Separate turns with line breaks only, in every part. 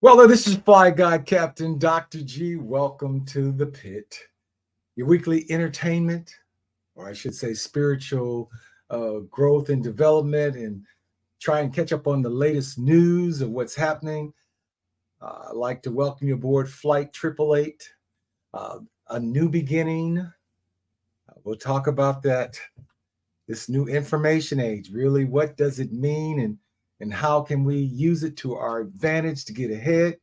Well, this is Fly Guy Captain Dr. G. Welcome to the pit, your weekly entertainment, or I should say spiritual growth and development, and try and catch up on the latest news of what's happening. I'd like to welcome you aboard Flight 888, uh, a new beginning. We'll talk about that, this new information age. Really, what does it mean, and how can we use it to our advantage to get ahead?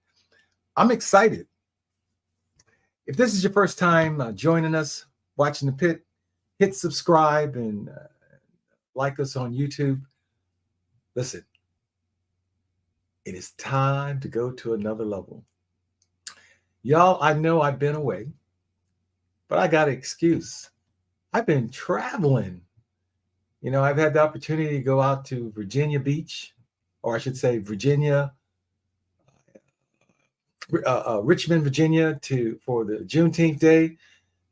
I'm excited. If this is your first time joining us, watching the pit, hit subscribe and like us on YouTube. Listen, it is time to go to another level. Y'all, I know I've been away, but I got an excuse. I've been traveling. I've had the opportunity to go out to Virginia Beach, or I should say Virginia, Richmond, Virginia, for the Juneteenth Day,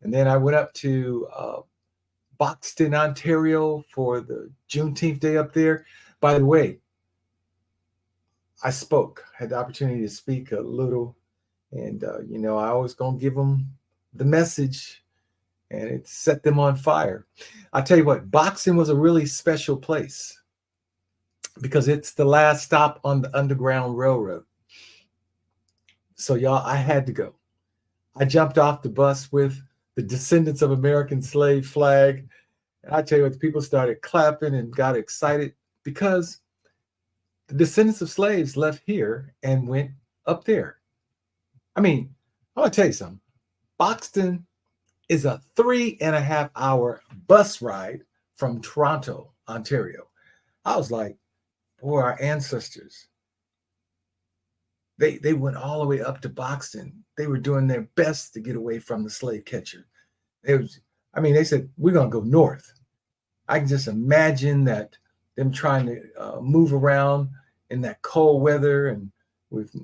and then I went up to Buxton, Ontario, for the Juneteenth Day up there. By the way, I had the opportunity to speak a little, and I always gonna give them the message, and it set them on fire. I tell you what, Buxton was a really special place because it's the last stop on the Underground Railroad. So y'all, I had to go. I jumped off the bus with the Descendants of American Slave flag. And I tell you what, the people started clapping and got excited because the descendants of slaves left here and went up there. I mean, I'm going to tell you something. Buxton is a 3.5-hour bus ride from Toronto, Ontario. I was like, boy, our ancestors, they went all the way up to Buxton. They were doing their best to get away from the slave catcher. They said, we're going to go north. I can just imagine that them trying to move around in that cold weather and with,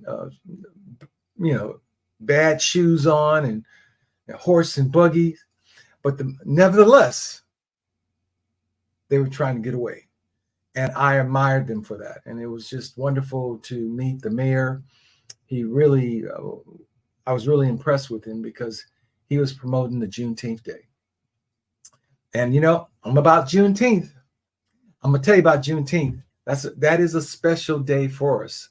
bad shoes on and horse and buggy. But nevertheless, they were trying to get away. And I admired them for that. And it was just wonderful to meet the mayor. He really, I was really impressed with him because he was promoting the Juneteenth Day. And, I'm about Juneteenth. I'm going to tell you about Juneteenth. That is a special day for us.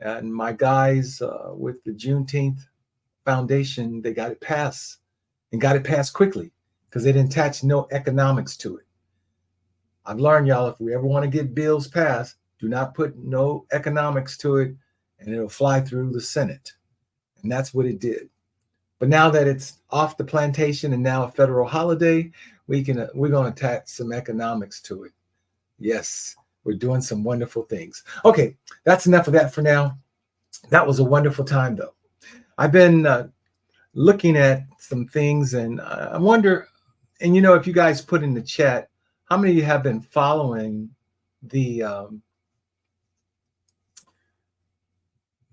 And my guys with the Juneteenth Foundation, they got it passed and got it passed quickly because they didn't attach no economics to it. I've learned, y'all, if we ever want to get bills passed, do not put no economics to it and it'll fly through the Senate. And that's what it did. But now that it's off the plantation and now a federal holiday, we're going to attach some economics to it. Yes, we're doing some wonderful things. Okay, that's enough of that for now. That was a wonderful time, though. I've been looking at some things, and I wonder, and if you guys put in the chat, how many of you have been following the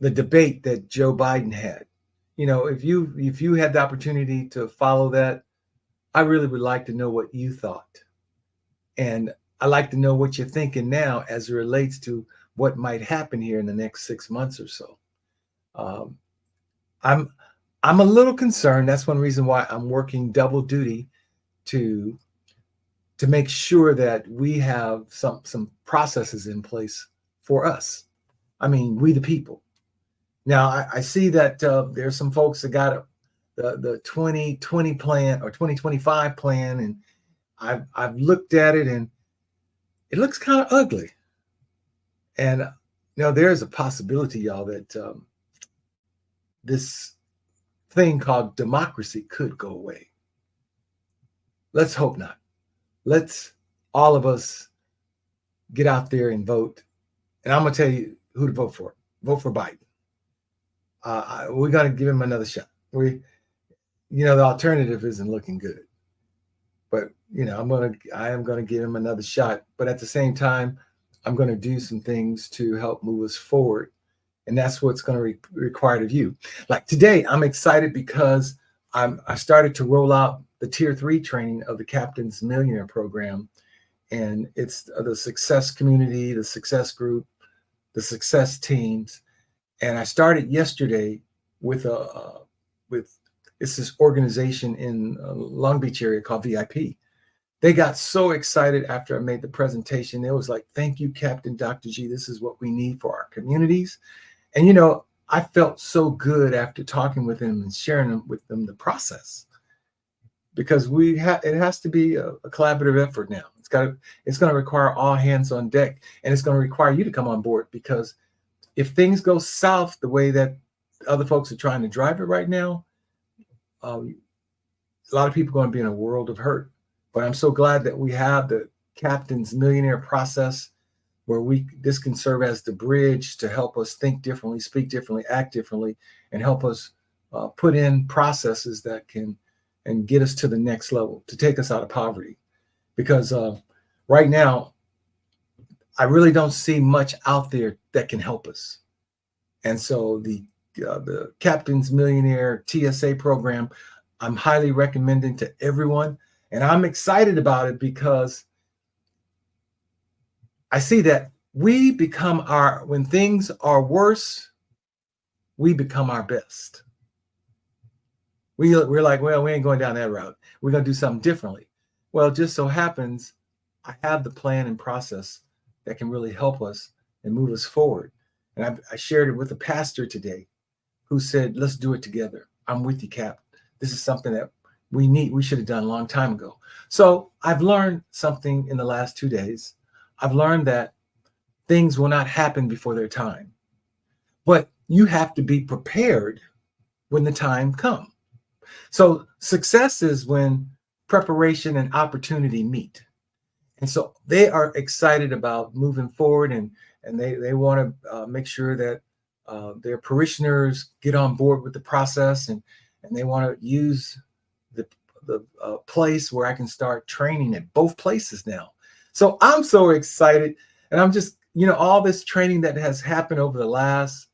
debate that Joe Biden had? If you had the opportunity to follow that, I really would like to know what you thought. And I'd like to know what you're thinking now as it relates to what might happen here in the next 6 months or so. I'm a little concerned. That's one reason why I'm working double duty to make sure that we have some processes in place for us. I mean, we the people. Now, I see that there's some folks that got the 2020 plan or 2025 plan, and I've looked at it, and it looks kind of ugly. And there's a possibility, y'all, that this thing called democracy could go away. Let's hope not. Let's all of us get out there and vote. And I'm going to tell you who to vote for. Vote for Biden. We're going to give him another shot. The alternative isn't looking good. But, I am going to give him another shot. But at the same time, I'm going to do some things to help move us forward. And that's what's going to be required of you. Like today, I'm excited because I started to roll out the Tier 3 training of the Captain's Millionaire Program. And it's the success community, the success group, the success teams. And I started yesterday with it's this organization in Long Beach area called VIP. They got so excited after I made the presentation. It was like, thank you, Captain Dr. G. This is what we need for our communities. And, I felt so good after talking with them and sharing with them the process, because it has to be a collaborative effort now. It's going to require all hands on deck, and it's going to require you to come on board, because if things go south the way that other folks are trying to drive it right now, a lot of people are going to be in a world of hurt. But I'm so glad that we have the Captain's Millionaire process, where this can serve as the bridge to help us think differently, speak differently, act differently, and help us put in processes that can and get us to the next level, to take us out of poverty. Because right now, I really don't see much out there that can help us. And so the Captain's Millionaire TSA program, I'm highly recommending to everyone. And I'm excited about it because I see that we become when things are worse, we become our best. We're like, well, we ain't going down that route. We're going to do something differently. Well, it just so happens I have the plan and process that can really help us and move us forward. And I shared it with a pastor today who said, let's do it together. I'm with you, Cap. This is something that we should have done a long time ago. So I've learned something in the last 2 days. I've learned that things will not happen before their time, but you have to be prepared when the time comes. So success is when preparation and opportunity meet. And so they are excited about moving forward, and they want to make sure that their parishioners get on board with the process, and they want to use the place where I can start training at both places now. So I'm so excited, and I'm just, all this training that has happened over the last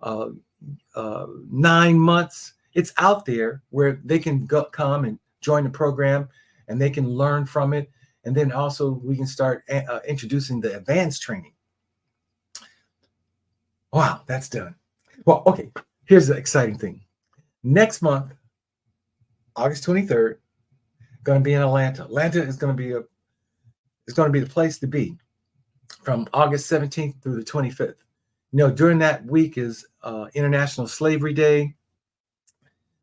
9 months, it's out there where they can come and join the program, and they can learn from it. And then also we can start introducing the advanced training. Wow, that's done. Well, okay, here's the exciting thing. Next month, August 23rd, going to be in Atlanta. Atlanta is going to be the place to be from August 17th through the 25th. During that week is International Slavery Day.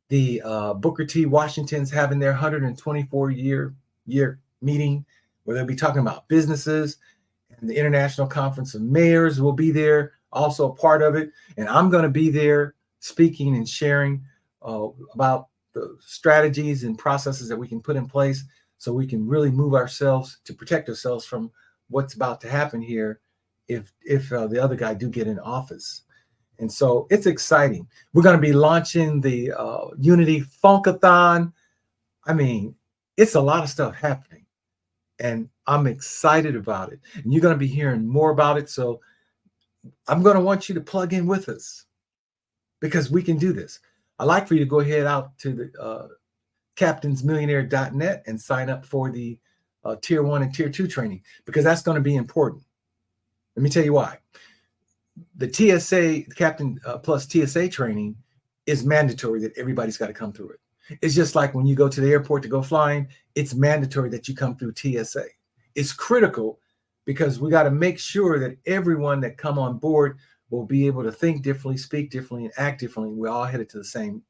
The Booker T. Washington's having their 124-year meeting, where they'll be talking about businesses, and the International Conference of Mayors will be there, also a part of it. And I'm going to be there speaking and sharing about the strategies and processes that we can put in place so we can really move ourselves to protect ourselves from what's about to happen here if the other guy do get in office. And so it's exciting. We're going to be launching the Unity Funkathon. I mean, it's a lot of stuff happening, and I'm excited about it. And you're going to be hearing more about it. So I'm going to want you to plug in with us, because we can do this. I'd like for you to go ahead out to the captainsmillionaire.net and sign up for the Tier 1 and Tier 2 training, because that's going to be important. Let me tell you why. The TSA, Captain Plus TSA training is mandatory that everybody's got to come through it. It's just like when you go to the airport to go flying, it's mandatory that you come through TSA. It's critical, because we got to make sure that everyone that come on board will be able to think differently, speak differently, and act differently. We're all headed to the same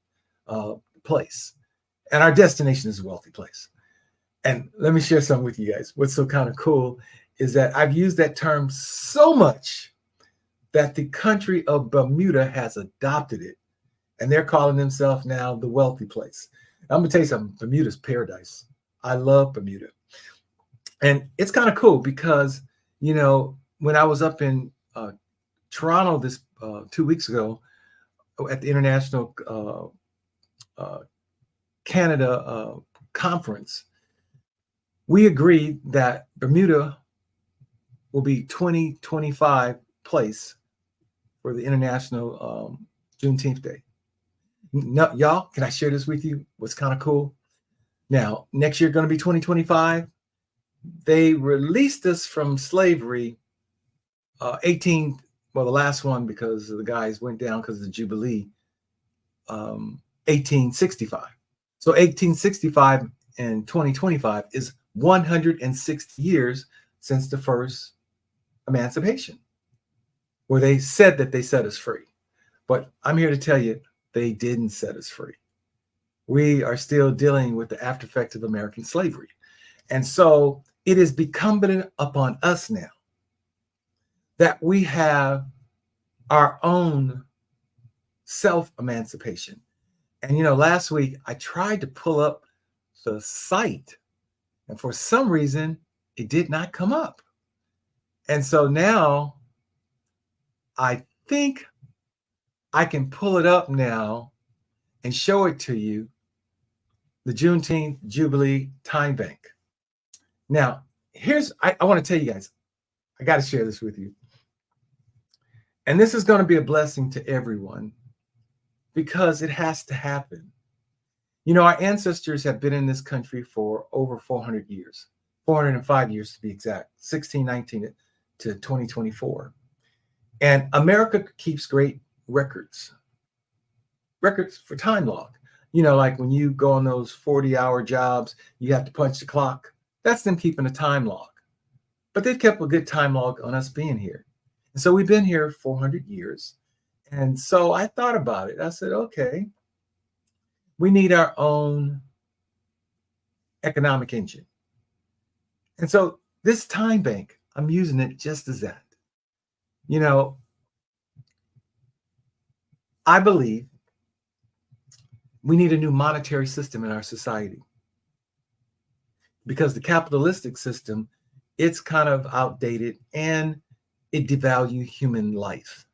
place. And our destination is a wealthy place. And let me share something with you guys. What's so kind of cool is that I've used that term so much that the country of Bermuda has adopted it, and they're calling themselves now the wealthy place. I'm going to tell you something. Bermuda's paradise. I love Bermuda. And it's kind of cool because, when I was up in Toronto this 2 weeks ago at the International Canada conference, we agreed that Bermuda will be 2025 place for the International Juneteenth Day. Now, y'all, can I share this with you? What's kind of cool? Now, next year going to be 2025. They released us from slavery 18 well, the last one, because the guys went down because of the Jubilee, 1865. So 1865 and 2025 is 160 years since the first emancipation, where they said that they set us free. But I'm here to tell you, they didn't set us free. We are still dealing with the after effects of American slavery. And so it is incumbent upon us now that we have our own self-emancipation. And, last week I tried to pull up the site, and for some reason, it did not come up. And so now I think I can pull it up now and show it to you, the Juneteenth Jubilee Time Bank. Now, I want to tell you guys, I got to share this with you. And this is going to be a blessing to everyone because it has to happen. Our ancestors have been in this country for over 400 years, 405 years to be exact, 1619 to 2024. And America keeps great records for time log. Like when you go on those 40-hour jobs, you have to punch the clock. That's them keeping a time log. But they've kept a good time log on us being here. And so we've been here 400 years. And so I thought about it. I said, okay, we need our own economic engine. And so this time bank, I'm using it just as that. I believe we need a new monetary system in our society because the capitalistic system, it's kind of outdated and it devalues human life.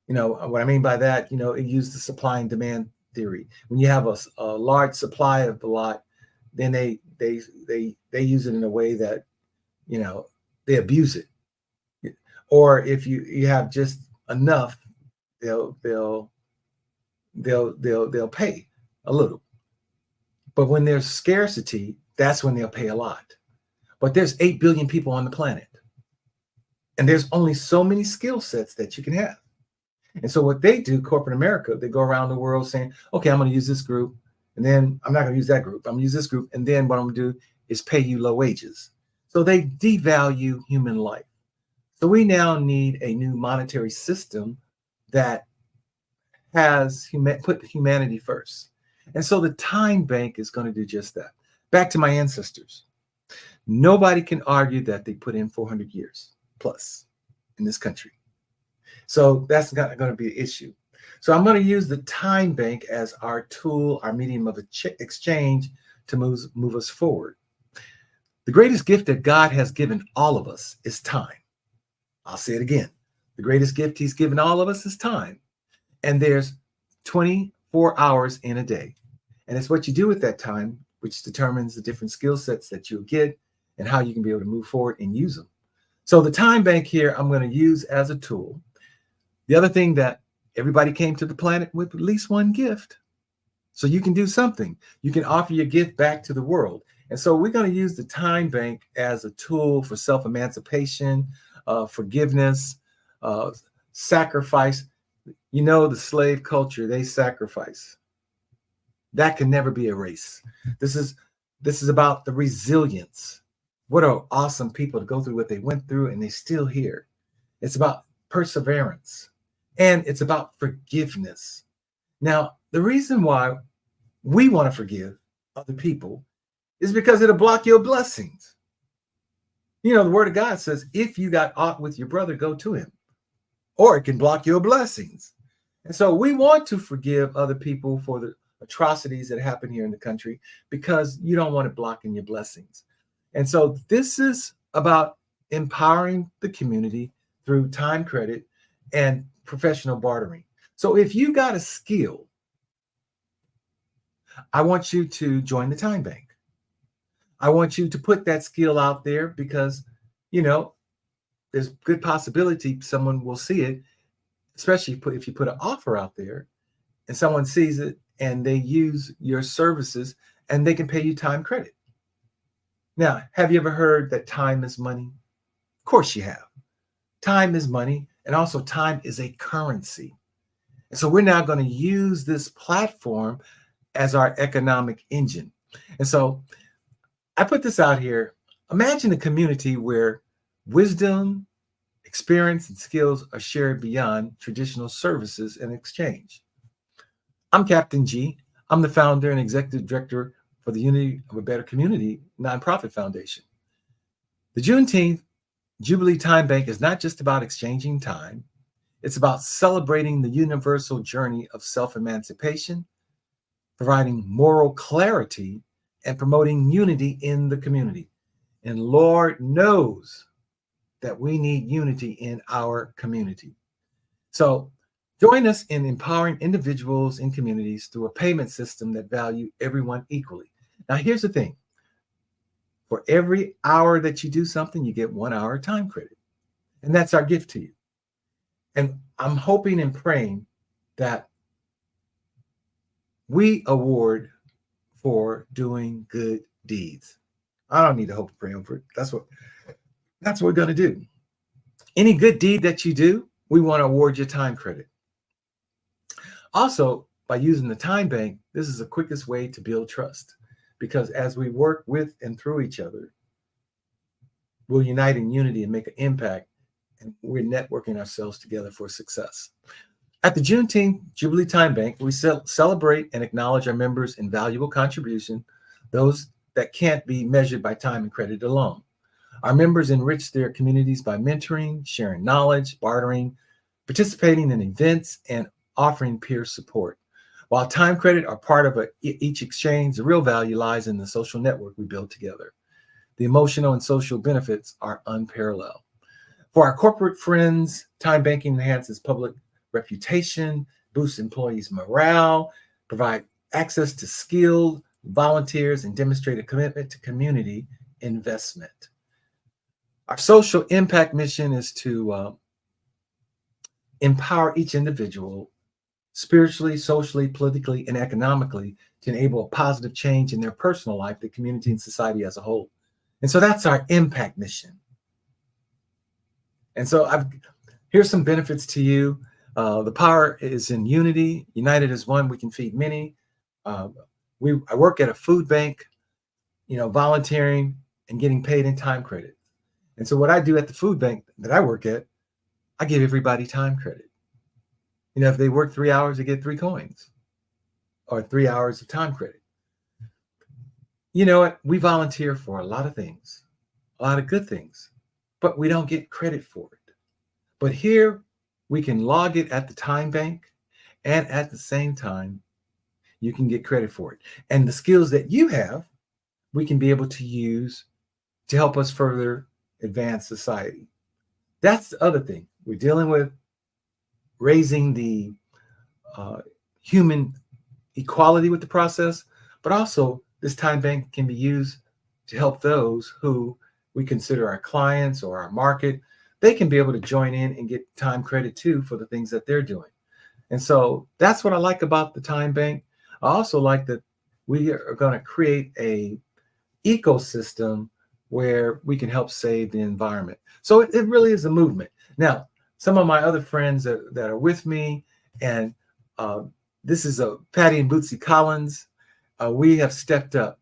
What I mean by that, it used the supply and demand theory. When you have a large supply of a lot, then they use it in a way that, they abuse it. Or if you have just enough, they'll pay a little. But when there's scarcity, that's when they'll pay a lot. But there's 8 billion people on the planet. And there's only so many skill sets that you can have. And so what they do, corporate America, they go around the world saying, okay, I'm going to use this group. And then I'm not going to use that group. I'm going to use this group. And then what I'm going to do is pay you low wages. So they devalue human life. So we now need a new monetary system that has put humanity first. And so the time bank is going to do just that. Back to my ancestors. Nobody can argue that they put in 400 years plus in this country. So that's not going to be an issue. So I'm going to use the time bank as our tool, our medium of exchange to move us forward. The greatest gift that God has given all of us is time. I'll say it again. The greatest gift he's given all of us is time. And there's 24 hours in a day. And it's what you do with that time, which determines the different skill sets that you'll get and how you can be able to move forward and use them. So the time bank here, I'm going to use as a tool. The other thing that everybody came to the planet with at least one gift. So you can do something. You can offer your gift back to the world. And so we're going to use the time bank as a tool for self-emancipation, forgiveness, sacrifice. The slave culture, they sacrifice. That can never be erased. This is about the resilience. What are awesome people to go through what they went through and they're still here. It's about perseverance and it's about forgiveness. Now, the reason why we want to forgive other people is because it'll block your blessings. The word of God says, if you got aught with your brother, go to him, or it can block your blessings. And so we want to forgive other people for the atrocities that happen here in the country because you don't want it blocking your blessings. And so this is about empowering the community through time credit and professional bartering. So if you got a skill, I want you to join the time bank. I want you to put that skill out there because, there's good possibility someone will see it, especially if you put an offer out there and someone sees it and they use your services and they can pay you time credit. Now, have you ever heard that time is money? Of course you have. Time is money. And also time is a currency. And so we're now going to use this platform as our economic engine. And so I put this out here. Imagine a community where wisdom, experience, and skills are shared beyond traditional services and exchange. I'm Captain G. I'm the founder and executive director for the Unity of a Better Community nonprofit foundation. The Juneteenth Jubilee Time Bank is not just about exchanging time. It's about celebrating the universal journey of self-emancipation, providing moral clarity, and promoting unity in the community. And Lord knows that we need unity in our community. So join us in empowering individuals and communities through a payment system that value everyone equally. Now, here's the thing. For every hour that you do something, you get 1 hour time credit. And that's our gift to you. And I'm hoping and praying that we award for doing good deeds. I don't need to hope and pray over it. That's what we're going to do. Any good deed that you do, we want to award you time credit. Also, by using the time bank, this is the quickest way to build trust, because as we work with and through each other, we'll unite in unity and make an impact, and we're networking ourselves together for success. At the Juneteenth Jubilee Time Bank, we celebrate and acknowledge our members' invaluable contribution, those that can't be measured by time and credit alone. Our members enrich their communities by mentoring, sharing knowledge, bartering, participating in events, and offering peer support. While time credit are part of each exchange, the real value lies in the social network we build together. The emotional and social benefits are unparalleled. For our corporate friends, time banking enhances public reputation, boosts employees' morale, provide access to skilled volunteers, and demonstrate a commitment to community investment. Our social impact mission is to empower each individual spiritually, socially, politically, and economically to enable a positive change in their personal life, the community, and society as a whole. And so that's our impact mission. And so here's some benefits to you. The power is in unity. United as one, we can feed many. I work at a food bank, volunteering and getting paid in time credit. And so what I do at the food bank that I work at, I give everybody time credit. If they work 3 hours, they get 3 coins or 3 hours of time credit. You know what? We volunteer for a lot of things, a lot of good things, but we don't get credit for it. But here we can log it at the time bank, and at the same time, you can get credit for it. And the skills that you have, we can be able to use to help us further advance society. That's the other thing. We're dealing with raising the human equality with the process, but also this time bank can be used to help those who we consider our clients or our market. They can be able to join in and get time credit too for the things that they're doing. And so that's what I like about the time bank. I also like that we are going to create a ecosystem where we can help save the environment. So it really is a movement. Now, some of my other friends that are with me, and this is Patty and Bootsy Collins. We have stepped up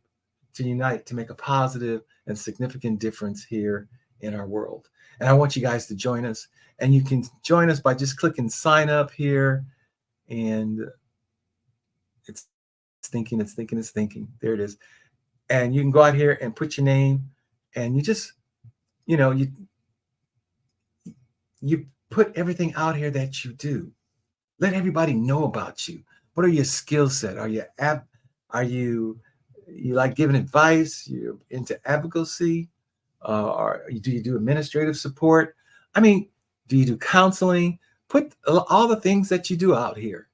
to unite to make a positive and significant difference here in our world. And I want you guys to join us. And you can join us by just clicking sign up here. And it's thinking. There it is. And you can go out here and put your name, and you just, you put everything out here that you do. Let everybody know about you. What are your skill set? Are you like giving advice? You're into advocacy? Or do you do administrative support? I mean, do you do counseling? Put all the things that you do out here.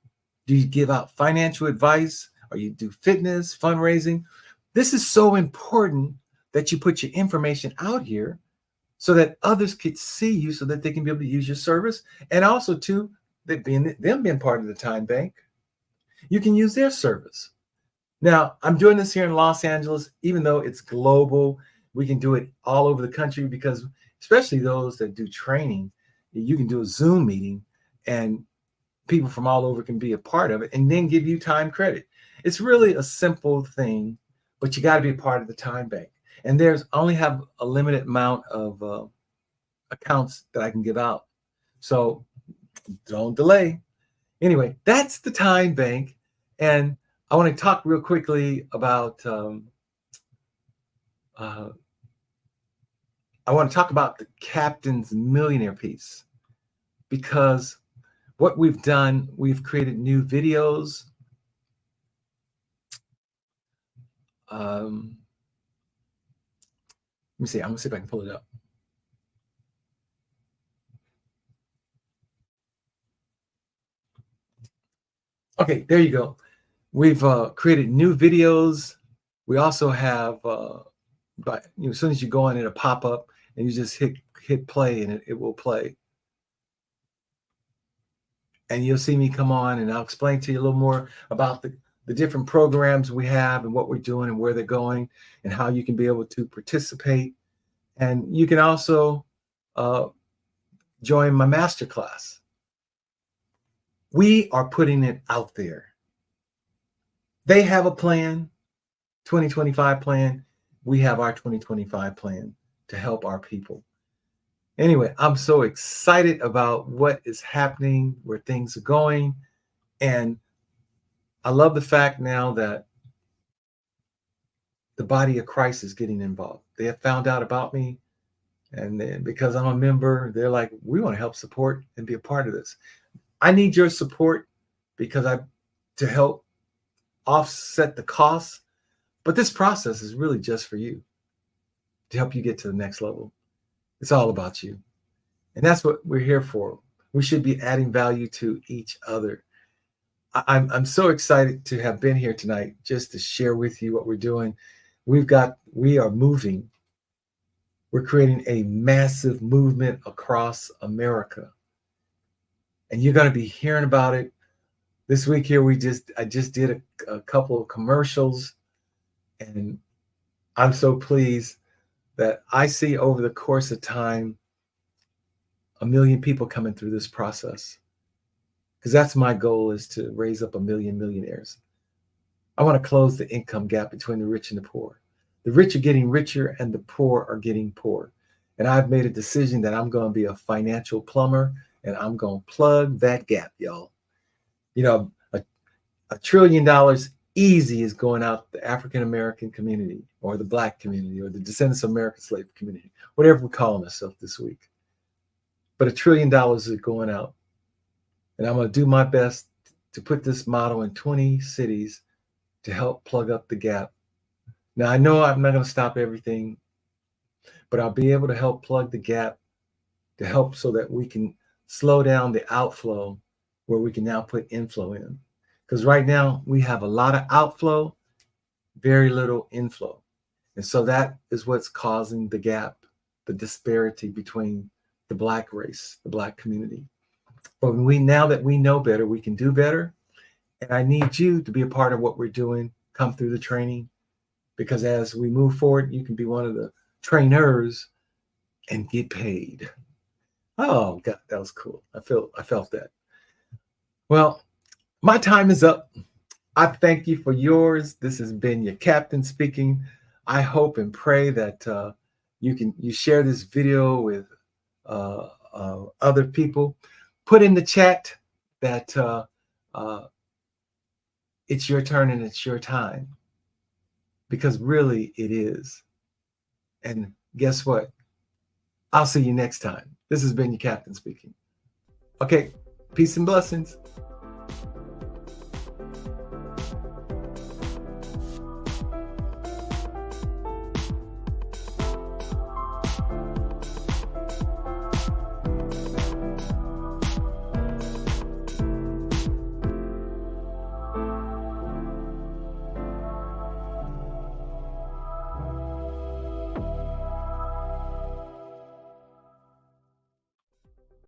Do you give out financial advice? Or you do fitness, fundraising? This is so important that you put your information out here so that others could see you, so that they can be able to use your service. And also too, them being part of the time bank, you can use their service. Now, I'm doing this here in Los Angeles, even though it's global. We can do it all over the country, because especially those that do training, You can do a Zoom meeting and people from all over can be a part of it and then give you time credit. It's really a simple thing, but you got to be a part of the time bank. And there's only have a limited amount of accounts that I can give out. So don't delay. Anyway, that's the time bank. And I want to talk real quickly about I want to talk about the Captain's Millionaire piece, because what we've done, we've created new videos. Let me see. I'm gonna see if I can pull it up. Okay, there you go. We've created new videos. We also have, but as soon as you go in, it'll pop up, and you just hit play, and it will play. And you'll see me come on, and I'll explain to you a little more about the different programs we have and what we're doing and where they're going and how you can be able to participate. And you can also join my masterclass. We are putting it out there. They have a plan, 2025 plan. We have our 2025 plan to help our people. Anyway, I'm so excited about what is happening, where things are going. And I love the fact now that the body of Christ is getting involved. They have found out about me. And then because I'm a member, they're like, we want to help support and be a part of this. I need your support because to help offset the costs. But this process is really just for you, to help you get to the next level. It's all about you. And that's what we're here for. We should be adding value to each other. I'm so excited to have been here tonight just to share with you what we're doing. We are moving. We're creating a massive movement across America. And you're going to be hearing about it. This week here, I just did a couple of commercials, and I'm so pleased that I see over the course of time 1 million people coming through this process, because that's my goal, is to raise up 1 million millionaires. I want to close the income gap between the rich and the poor. The rich are getting richer and the poor are getting poor. And I've made a decision that I'm going to be a financial plumber, and I'm going to plug that gap, y'all. You know, $1 trillion easy is going out the African-American community, or the Black community, or the descendants of American slave community, whatever we're calling ourselves this week. But $1 trillion is going out. And I'm going to do my best to put this model in 20 cities to help plug up the gap. Now, I know I'm not going to stop everything, but I'll be able to help plug the gap, to help so that we can slow down the outflow, where we can now put inflow in. Because right now we have a lot of outflow, very little inflow. And so that is what's causing the gap, the disparity between the Black race, the Black community. But now that we know better, we can do better. And I need you to be a part of what we're doing. Come through the training, because as we move forward, you can be one of the trainers and get paid. Oh God, that was cool. I felt that. Well, my time is up. I thank you for yours. This has been your captain speaking. I hope and pray that you share this video with other people. Put in the chat that it's your turn and it's your time, because really it is. And guess what? I'll see you next time. This has been your captain speaking. Okay, peace and blessings.